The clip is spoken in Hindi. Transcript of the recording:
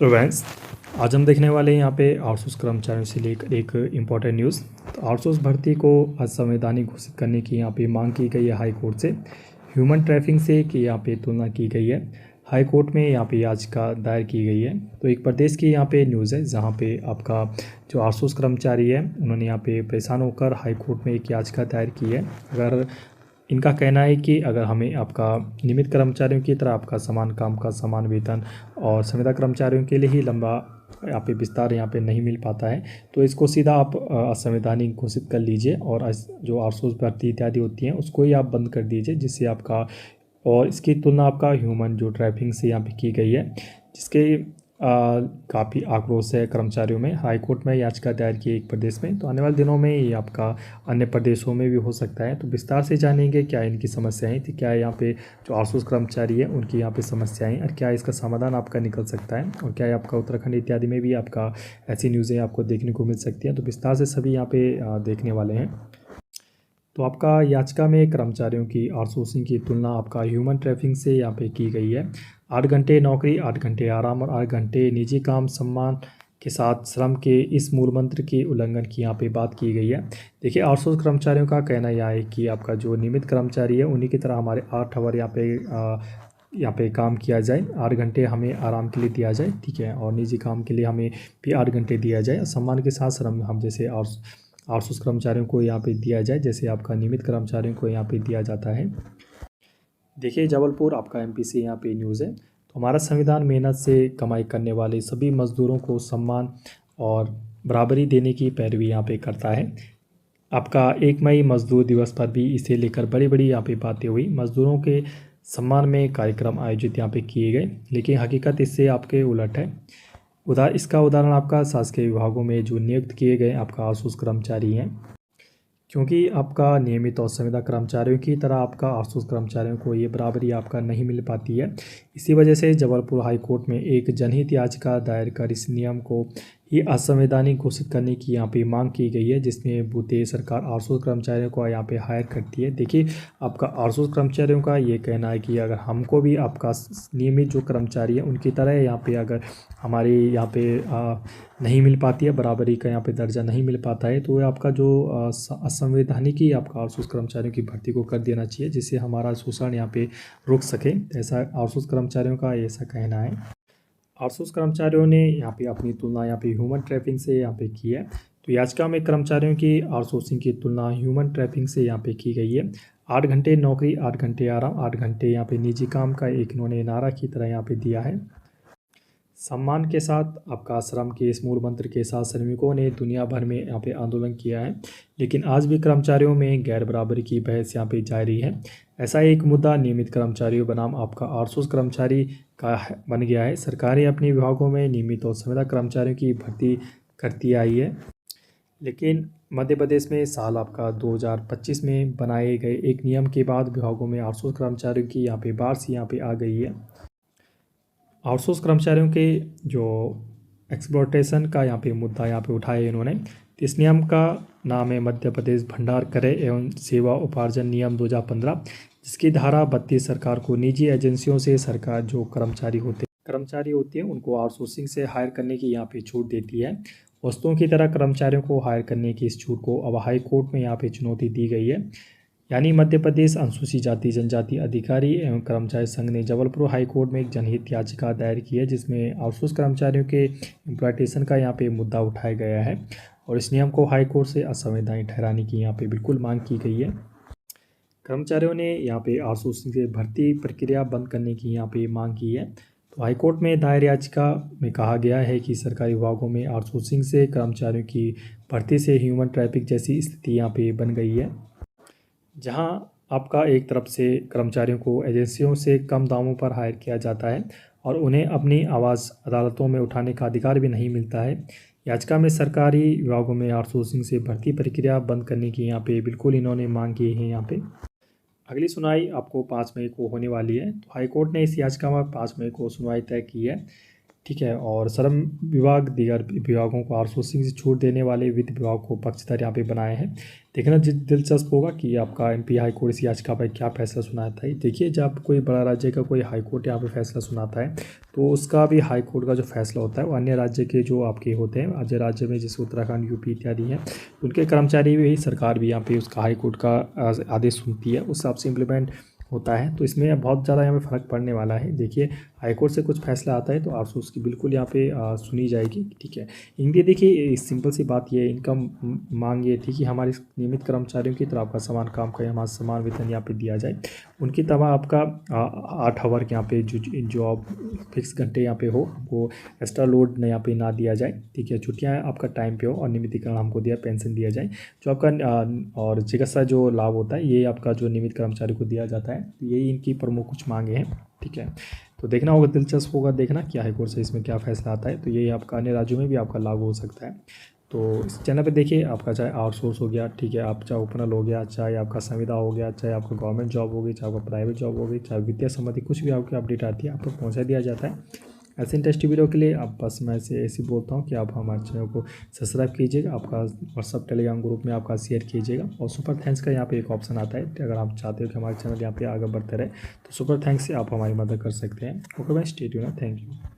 तो फ्रेंड्स, आज हम देखने वाले हैं यहाँ पे आउटसोर्स कर्मचारियों से लेकर एक इम्पॉर्टेंट न्यूज़। तो आउटसोर्स भर्ती को असंवैधानिक घोषित करने की यहाँ पे मांग की गई है हाई कोर्ट से। ह्यूमन ट्रैफिकिंग से की यहाँ पे तुलना की गई है। हाई कोर्ट में यहाँ पे याचिका दायर की गई है। तो एक प्रदेश की यहाँ पे न्यूज़ है जहाँ पे आपका जो आउटसोर्स कर्मचारी है उन्होंने यहाँ पे परेशान होकर हाई कोर्ट में एक याचिका दायर की है। अगर इनका कहना है कि अगर हमें आपका नियमित कर्मचारियों की तरह आपका समान काम का समान वेतन और संविदा कर्मचारियों के लिए ही लंबा यहाँ पे विस्तार यहाँ पे नहीं मिल पाता है, तो इसको सीधा आप असंवैधानिक घोषित कर लीजिए और जो आउटसोर्स भर्ती इत्यादि होती हैं उसको ही आप बंद कर दीजिए, जिससे आपका और इसकी तुलना आपका ह्यूमन जो ट्रैफिकिंग से यहाँ पे की गई है, जिसके काफ़ी आक्रोश है कर्मचारियों में। हाई कोर्ट में याचिका दायर की एक प्रदेश में, तो आने वाले दिनों में ये आपका अन्य प्रदेशों में भी हो सकता है। तो विस्तार से जानेंगे क्या इनकी समस्याएं थी, क्या यहाँ पे जो आउटसोर्स कर्मचारी है उनकी यहाँ पे समस्याएं और क्या इसका समाधान आपका निकल सकता है, और क्या आपका उत्तराखंड इत्यादि में भी आपका ऐसी न्यूज़ें आपको देखने को मिल सकती हैं। तो विस्तार से सभी यहाँ पे देखने वाले हैं। तो आपका याचिका में कर्मचारियों की आउटसोर्सिंग की तुलना आपका ह्यूमन ट्रैफिकिंग से यहाँ पे की गई है। 8 घंटे नौकरी, 8 घंटे आराम और 8 घंटे निजी काम सम्मान के साथ श्रम के इस मूल मंत्र के उल्लंघन की यहाँ पे बात की गई है। देखिए, आउटसोर्स कर्मचारियों का कहना यह है कि आपका जो नियमित कर्मचारी है उन्हीं की तरह हमारे 8 आवर यहाँ पे काम किया जाए, 8 घंटे हमें आराम के लिए दिया जाए, ठीक है, और निजी काम के लिए हमें भी 8 घंटे दिया जाए। सम्मान के साथ श्रम हम जैसे आउटसोर्स कर्मचारियों को यहाँ पे दिया जाए, जैसे आपका नियमित कर्मचारियों को यहाँ पे दिया जाता है। देखिए, जबलपुर आपका एमपी से यहाँ पे न्यूज़ है। तो हमारा संविधान मेहनत से कमाई करने वाले सभी मजदूरों को सम्मान और बराबरी देने की पैरवी यहाँ पे करता है। आपका 1 मई मजदूर दिवस पर भी इसे लेकर बड़ी बड़ी यहाँ पे बातें हुई। मजदूरों के सम्मान में कार्यक्रम आयोजित यहाँ पे किए गए, लेकिन हकीकत इससे आपके उलट है। इसका उदाहरण आपका शासकीय विभागों में जो नियुक्त किए गए आपका आउटसोर्स कर्मचारी हैं, क्योंकि आपका नियमित और संविदा कर्मचारियों की तरह आपका आउटसोर्स कर्मचारियों को ये बराबरी आपका नहीं मिल पाती है। इसी वजह से जबलपुर हाई कोर्ट में एक जनहित याचिका दायर कर इस नियम को ही असंवैधानिक घोषित करने की यहाँ पे मांग की गई है, जिसमें भूतपूर्व सरकार आउटसोर्स कर्मचारियों को यहाँ पे हायर करती है। देखिए, आपका आउटसोर्स कर्मचारियों का ये कहना है कि अगर हमको भी आपका नियमित जो कर्मचारी है उनकी तरह यहाँ पे अगर हमारी यहाँ पे नहीं मिल पाती है, बराबरी का यहाँ पे दर्जा नहीं मिल पाता है, तो आपका जो असंवैधानिक ही आपका आउटसोर्स कर्मचारियों की भर्ती को कर देना चाहिए, जिससे हमारा शोषण यहाँ पे रुक सके। ऐसा आउटसोर्स कर्मचारियों का ऐसा कहना है। आउटसोर्स कर्मचारियों ने यहाँ पे अपनी तुलना यहाँ पे ह्यूमन ट्रैफिकिंग से यहाँ पे की है। तो याचिका में कर्मचारियों की आउटसोर्सिंग की तुलना ह्यूमन ट्रैफिकिंग से यहाँ पे की गई है। 8 घंटे नौकरी, 8 घंटे आराम, 8 घंटे यहाँ पे निजी काम का एक इन्होंने नारा की तरह यहाँ पे दिया है। सम्मान के साथ आपका श्रम के इस मूल मंत्र के साथ श्रमिकों ने दुनिया भर में यहाँ पे आंदोलन किया है, लेकिन आज भी कर्मचारियों में गैर बराबरी की बहस यहाँ पे जारी है। ऐसा एक मुद्दा नियमित कर्मचारियों बनाम आपका आउटसोर्स कर्मचारी का बन गया है। सरकारें अपने विभागों में नियमित और संविदा कर्मचारियों की भर्ती करती आई है, लेकिन मध्य प्रदेश में साल आपका 2025 में बनाए गए एक नियम के बाद विभागों में आउटसोर्स कर्मचारियों की यहाँ पे बाढ़ सी यहाँ पे आ गई है। आउटसोर्स कर्मचारियों के जो एक्सप्लॉयटेशन का यहाँ पे मुद्दा यहाँ पे उठाया इन्होंने। इस नियम का नाम है मध्य प्रदेश भंडार क्रय एवं सेवा उपार्जन नियम 2015, जिसकी धारा 32 सरकार को निजी एजेंसियों से सरकार जो कर्मचारी होते हैं उनको आउटसोर्सिंग से हायर करने की यहाँ पे छूट देती है। वस्तुओं की तरह कर्मचारियों को हायर करने की इस छूट को अब हाई कोर्ट में यहाँ पे चुनौती दी गई है। यानी मध्य प्रदेश अनुसूचित जाति जनजाति अधिकारी एवं कर्मचारी संघ ने जबलपुर हाई कोर्ट में एक जनहित याचिका दायर की है, जिसमें आउटसोर्स कर्मचारियों के एम्प्लॉयटेशन का यहाँ पे मुद्दा उठाया गया है और इस नियम को हाई कोर्ट से असंवैधानिक ठहराने की यहाँ पे बिल्कुल मांग की गई है। कर्मचारियों ने यहाँ पे आउटसोर्सिंग से भर्ती प्रक्रिया बंद करने की यहाँ पे मांग की है। तो हाईकोर्ट में दायर याचिका में कहा गया है कि सरकारी विभागों में आउटसोर्सिंग से कर्मचारियों की भर्ती से ह्यूमन ट्रैफिक जैसी स्थिति यहाँ पे बन गई है, जहां आपका एक तरफ से कर्मचारियों को एजेंसियों से कम दामों पर हायर किया जाता है और उन्हें अपनी आवाज़ अदालतों में उठाने का अधिकार भी नहीं मिलता है। याचिका में सरकारी विभागों में आउटसोर्सिंग से भर्ती प्रक्रिया बंद करने की यहाँ पे बिल्कुल इन्होंने मांग की है। यहाँ पे अगली सुनवाई आपको 5 मई को होने वाली है। तो हाईकोर्ट ने इस याचिका में 5 मई को सुनवाई तय की है। ठीक है। और श्रम विभाग दीगर विभागों को आउटसोर्सिंग से छूट देने वाले वित्त विभाग को पक्षधर यहाँ पे बनाए हैं। देखना दिलचस्प होगा कि आपका एमपी हाई कोर्ट इस याचिका पर क्या फैसला सुनाता है। देखिए, जब कोई बड़ा राज्य का कोई हाई कोर्ट यहाँ पे फैसला सुनाता है तो उसका भी हाई कोर्ट का जो फैसला होता है वो अन्य राज्य के जो आपके होते हैं, अन्य राज्य में जैसे उत्तराखंड, यूपी इत्यादि हैं, उनके कर्मचारी भी, सरकार भी यहाँ पे उसका हाई कोर्ट का आदेश सुनती है, उस हिसाब से इम्प्लीमेंट होता है। तो इसमें बहुत ज़्यादा यहाँ पे फ़र्क पड़ने वाला है। देखिए, हाईकोर्ट से कुछ फैसला आता है तो आउटसोर्स की बिल्कुल यहाँ पे सुनी जाएगी। ठीक है। इनकी देखिए सिंपल सी बात ये है, इनकम मांग ये थी कि हमारे नियमित कर्मचारियों की तरह आपका समान काम का हमारा समान वेतन यहाँ पे दिया जाए। उनकी तरह आपका 8 आवर के यहाँ पे जो जॉब फिक्स घंटे यहाँ पे हो, हमको एक्स्ट्रा लोड यहाँ पे ना दिया जाए। ठीक है। छुट्टियाँ आपका टाइम पे हो और नियमितीकरण हमको दिया, पेंशन दिया जाए जो आपका और चिकित्सा जो लाभ होता है ये आपका जो नियमित कर्मचारी को दिया जाता है। तो यही इनकी प्रमुख कुछ मांगे हैं। ठीक है। तो देखना होगा, दिलचस्प होगा देखना कि हाईकोर्ट से इसमें क्या फैसला आता है। तो यही आपका अन्य राज्यों में भी आपका लागू हो सकता है। तो इस चैनल पे देखिए, आपका चाहे आउटसोर्स हो गया, ठीक है, आप चाहे ओपनल हो गया, चाहे आपका संविदा हो गया, चाहे आपका गवर्नमेंट जॉब हो गई, चाहे आपका प्राइवेट जॉब हो गई, चाहे वित्तीय संबंधी कुछ भी आपकी अपडेट आती है आप तक पहुँचा दिया जाता है। ऐसे इंटरेस्टिंग वीडियो के लिए आप बस मैं ऐसे बोलता हूँ कि आप हमारे चैनल को सब्सक्राइब कीजिएगा, आपका व्हाट्सअप टेलीग्राम ग्रुप में आपका शेयर कीजिएगा, और सुपर थैंक्स का यहाँ पे एक ऑप्शन आता है। अगर आप चाहते हो कि हमारे चैनल यहाँ पे आगे बढ़ते रहे तो सुपर थैंक्स से आप हमारी मदद कर सकते हैं। ओके भाई, स्टे ट्यून्ड, थैंक यू।